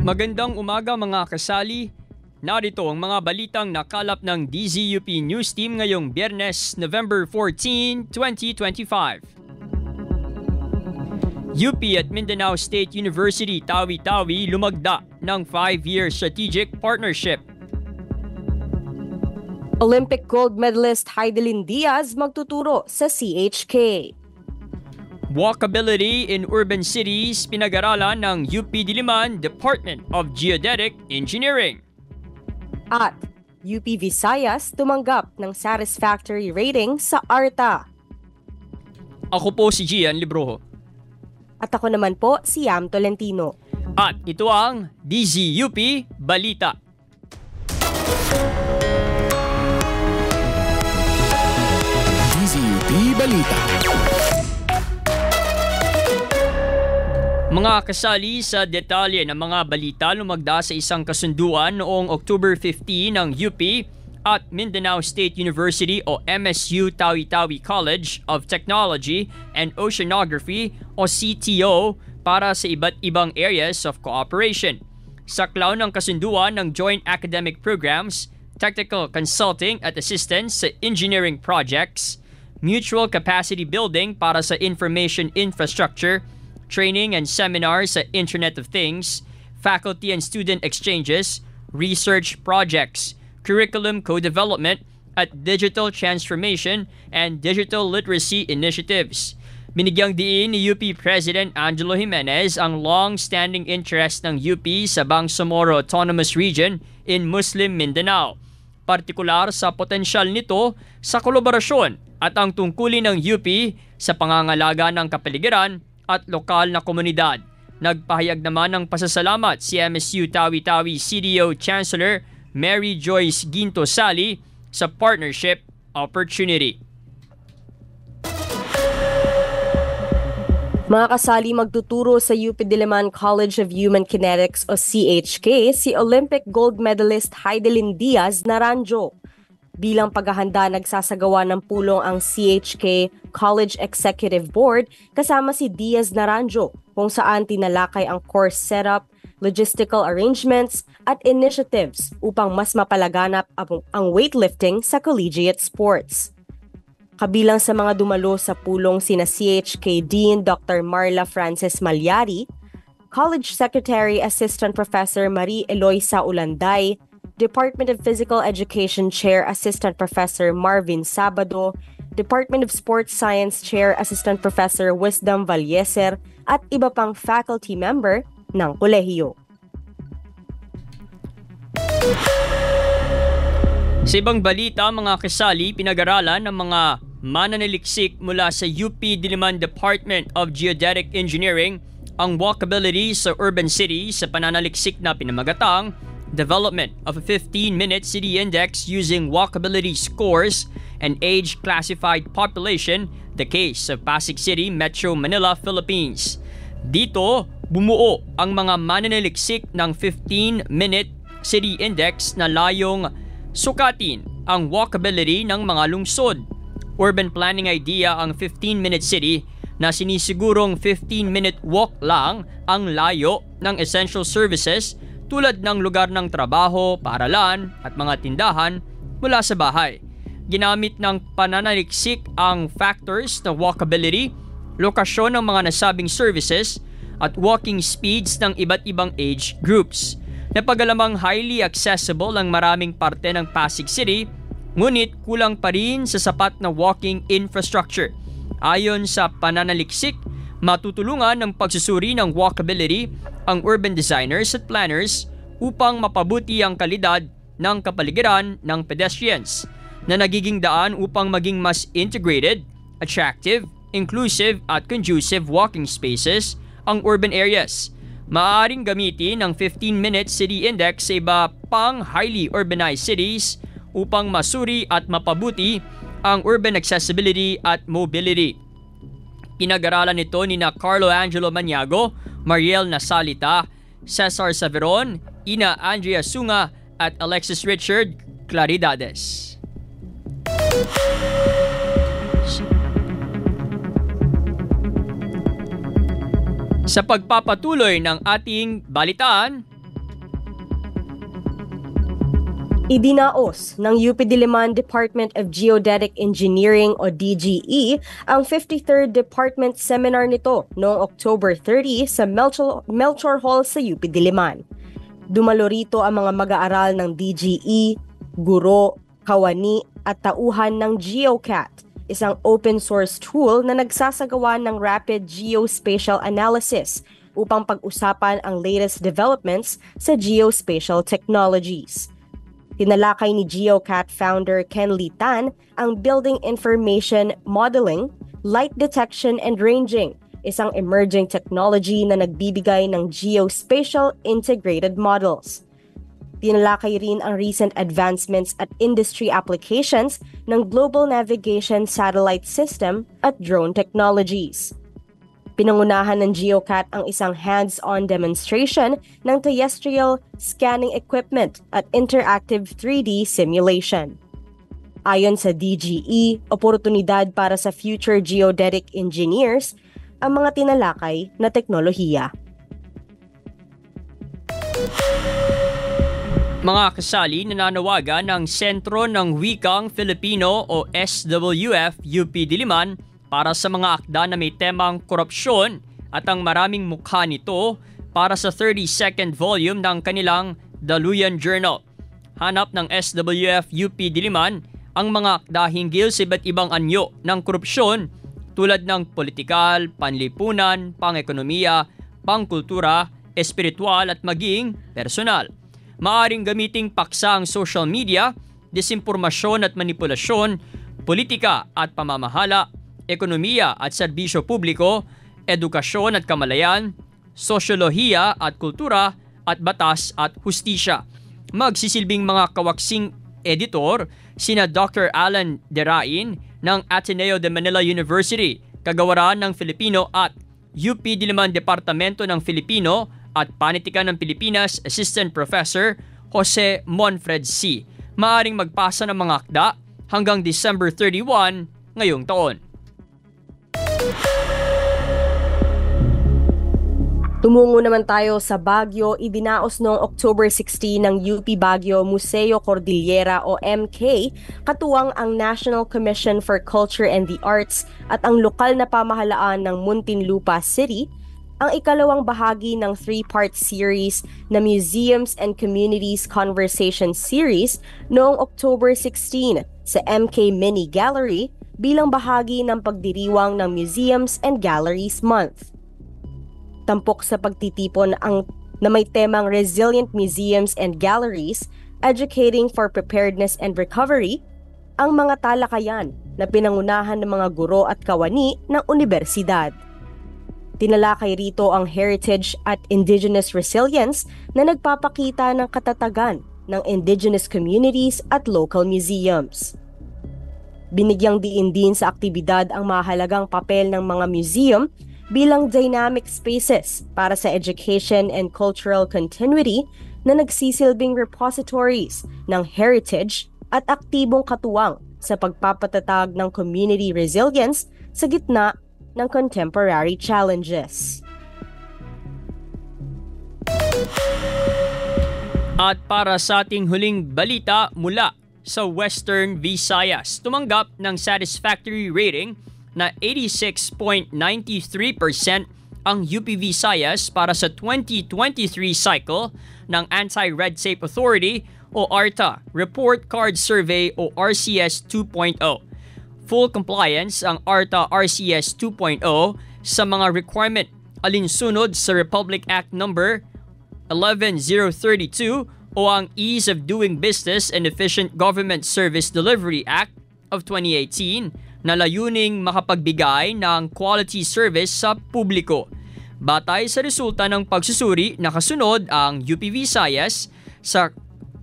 Magandang umaga mga kasali. Narito ang mga balitang nakalap ng DZUP News Team ngayong Biyernes, November 14, 2025. UP at Mindanao State University Tawi-Tawi lumagda ng 5-year strategic partnership. Olympic gold medalist Heidelin Diaz magtuturo sa CHK. Walkability in urban cities pinag-aralan ng UP Diliman Department of Geodetic Engineering. At UP Visayas tumanggap ng satisfactory rating sa ARTA. Ako po si Gian Libroho. At ako naman po si Yam Tolentino. At ito ang DZUP Balita. DZUP Balita. Mga kasali sa detalye ng mga balita, lumagda sa isang kasunduan noong October 15 ng UP at Mindanao State University o MSU Tawi-Tawi College of Technology and Oceanography o CTO para sa iba't ibang areas of cooperation. Saklaw ng kasunduan ng Joint Academic Programs, Technical Consulting at Assistance sa Engineering Projects, Mutual Capacity Building para sa Information Infrastructure, Training and Seminars sa Internet of Things, Faculty and Student Exchanges, Research Projects, Curriculum Co-Development, at Digital Transformation and Digital Literacy Initiatives. Binigyang diin ni UP President Angelo Jimenez ang long-standing interest ng UP sa Bangsamoro Autonomous Region in Muslim Mindanao, partikular sa potensyal nito sa kolaborasyon at ang tungkulin ng UP sa pangangalaga ng kapaligiran at lokal na komunidad. Nagpahayag naman ng pasasalamat si MSU Tawi-Tawi CDO Chancellor Mary Joyce Ginto Sali sa partnership opportunity. Mga kasali magtuturo sa UP Diliman College of Human Kinetics o CHK si Olympic gold medalist Heidelin Diaz Naranjo. Bilang paghahanda, nagsasagawa ng pulong ang CHK College Executive Board kasama si Diaz Naranjo kung saan tinalakay ang course setup, logistical arrangements at initiatives upang mas mapalaganap ang weightlifting sa collegiate sports. Kabilang sa mga dumalo sa pulong sina CHK Dean Dr. Marla Frances Malyari, College Secretary Assistant Professor Marie Eloisa Ulanday, Department of Physical Education Chair Assistant Professor Marvin Sabado, Department of Sports Science Chair Assistant Professor Wisdom Valleser at iba pang faculty member ng kolehiyo. Sa ibang balita, mga kasali, pinag-aralan ng mga mananaliksik mula sa UP Diliman Department of Geodetic Engineering ang walkability sa urban city sa pananaliksik na pinamagatang development of a 15-minute city index using walkability scores and age-classified population, the case of Pasig City, Metro Manila, Philippines. Dito, bumuo ang mga mananaliksik ng 15-minute city index na layong sukatin ang walkability ng mga lungsod. Urban planning idea ang 15-minute city na sinisigurong 15-minute walk lang ang layo ng essential services tulad ng lugar ng trabaho, paaralan at mga tindahan mula sa bahay. Ginamit ng pananaliksik ang factors na walkability, lokasyon ng mga nasabing services at walking speeds ng iba't ibang age groups. Napagalamang highly accessible ang maraming parte ng Pasig City, ngunit kulang pa rin sa sapat na walking infrastructure. Ayon sa pananaliksik, matutulungan ng pagsusuri ng walkability ang urban designers at planners upang mapabuti ang kalidad ng kapaligiran ng pedestrians na nagiging daan upang maging mas integrated, attractive, inclusive at conducive walking spaces ang urban areas. Maaaring gamitin ang 15-minute city index sa iba pang highly urbanized cities upang masuri at mapabuti ang urban accessibility at mobility. Pinag-aralan nito ni Carlo Angelo Maniago, Mariel Nasalita, Cesar Saveron, Ina Andrea Sunga at Alexis Richard Claridades. Sa pagpapatuloy ng ating balitaan, idinaos ng UP Diliman Department of Geodetic Engineering o DGE ang 53rd Department Seminar nito noong October 30 sa Melchor Hall sa UP Diliman. Dumalo rito ang mga mag-aaral ng DGE, guro, kawani at tauhan ng GeoCat, isang open source tool na nagsasagawa ng rapid geospatial analysis upang pag-usapan ang latest developments sa geospatial technologies. Tinalakay ni GeoCat founder Ken Lee Tan ang Building Information Modeling, Light Detection and Ranging, isang emerging technology na nagbibigay ng geospatial integrated models. Tinalakay rin ang recent advancements at industry applications ng Global Navigation Satellite System at drone technologies. Pinangunahan ng GeoCat ang isang hands-on demonstration ng terrestrial scanning equipment at interactive 3D simulation. Ayon sa DGE, oportunidad para sa future geodetic engineers ang mga tinalakay na teknolohiya. Mga kasali, nananawagan ng Sentro ng Wikang Filipino o SWF UP Diliman para sa mga akda na may temang korupsyon at ang maraming mukha nito para sa 32nd volume ng kanilang Daluyan Journal. Hanap ng SWF UP Diliman ang mga akda hinggil sa iba't ibang anyo ng korupsyon tulad ng politikal, panlipunan, pang-ekonomiya, pangkultura, espiritual at maging personal. Maaring gamiting paksa ang social media, disinformasyon at manipulasyon, politika at pamamahala, ekonomiya at serbisyo publiko, edukasyon at kamalayan, sosyolohiya at kultura, at batas at hustisya. Magsisilbing mga kawaksing editor sina Dr. Alan Derain ng Ateneo de Manila University, Kagawaran ng Filipino at UP Diliman Departamento ng Filipino at Panitikan ng Pilipinas Assistant Professor Jose Monfred C. Maaring magpasa ng mga akda hanggang December 31 ngayong taon. Tumungo naman tayo sa Baguio. Idinaos noong October 16 ng UP Baguio Museo Cordillera o MK, katuwang ang National Commission for Culture and the Arts at ang lokal na pamahalaan ng Muntinlupa City, ang ikalawang bahagi ng 3-part series na Museums and Communities Conversation Series noong October 16 sa MK Mini Gallery bilang bahagi ng pagdiriwang ng Museums and Galleries Month. Tampok sa pagtitipon na may temang Resilient Museums and Galleries, Educating for Preparedness and Recovery, ang mga talakayan na pinangunahan ng mga guro at kawani ng universidad. Tinalakay rito ang heritage at indigenous resilience na nagpapakita ng katatagan ng indigenous communities at local museums. Binigyang diin din sa aktibidad ang mahalagang papel ng mga museum bilang dynamic spaces para sa education and cultural continuity na nagsisilbing repositories ng heritage at aktibong katuwang sa pagpapatatag ng community resilience sa gitna ng contemporary challenges. At para sa ating huling balita mula sa Western Visayas, tumanggap ng satisfactory rating na 86.93% ang UP Visayas para sa 2023 cycle ng Anti-Red Tape Authority o ARTA Report Card Survey o RCS 2.0. Full compliance ang ARTA RCS 2.0 sa mga requirement alinsunod sa Republic Act No. 11032 o ang Ease of Doing Business and Efficient Government Service Delivery Act of 2018 na layuning makapagbigay ng quality service sa publiko. Batay sa resulta ng pagsusuri, nakasunod ang UP Visayas sa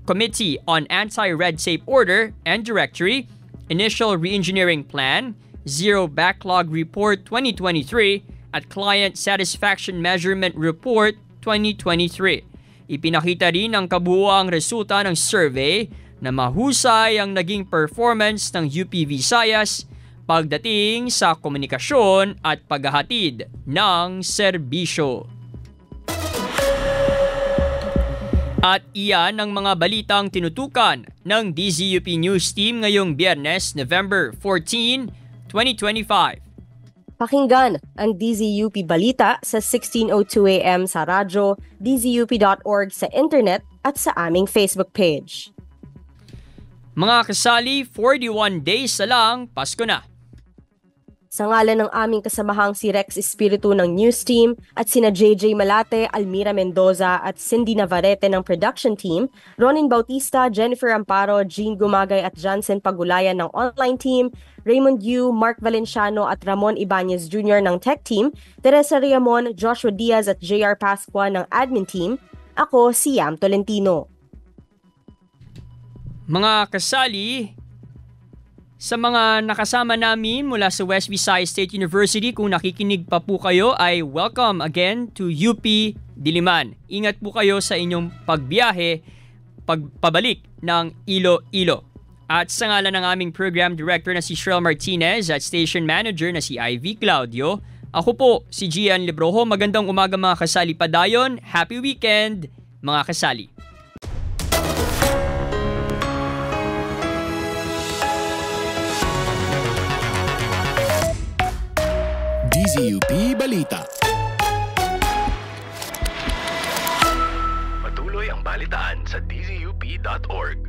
Committee on Anti-Red Tape Order and Directory, Initial Reengineering Plan, Zero Backlog Report 2023 at Client Satisfaction Measurement Report 2023. Ipinakita rin ang kabuuang resulta ng survey na mahusay ang naging performance ng UP Visayas pagdating sa komunikasyon at paghahatid ng serbisyo. At iyan ang mga balitang tinutukan ng DZUP News Team ngayong Biyernes, November 14, 2025. Pakinggan ang DZUP Balita sa 16:02 AM sa radyo, dzup.org sa internet at sa aming Facebook page. Mga kasali, 41 days na lang, Pasko na. Sa ngalan ng aming kasamahang si Rex Espiritu ng News Team at sina JJ Malate, Almira Mendoza at Cindy Navarrete ng production team, Ronin Bautista, Jennifer Amparo, Jean Gumagay at Johnson Pagulayan ng online team, Raymond Yu, Mark Valenciano at Ramon Ibanez Jr. ng tech team, Teresa Riamon, Joshua Diaz at JR Pascua ng admin team, ako si Yam Tolentino. Mga kasali, sa mga nakasama namin mula sa West Visayas State University, kung nakikinig pa po kayo ay welcome again to UP Diliman. Ingat po kayo sa inyong pagbiyahe, pabalik ng Iloilo. At sa ngalan ng aming program director na si Shrel Martinez at station manager na si Ivy Claudio, ako po si Gian Librojo. Magandang umaga mga kasali padayon. Happy weekend mga kasali. DZUP Balita. Patuloy ang balitaan sa dzup.org.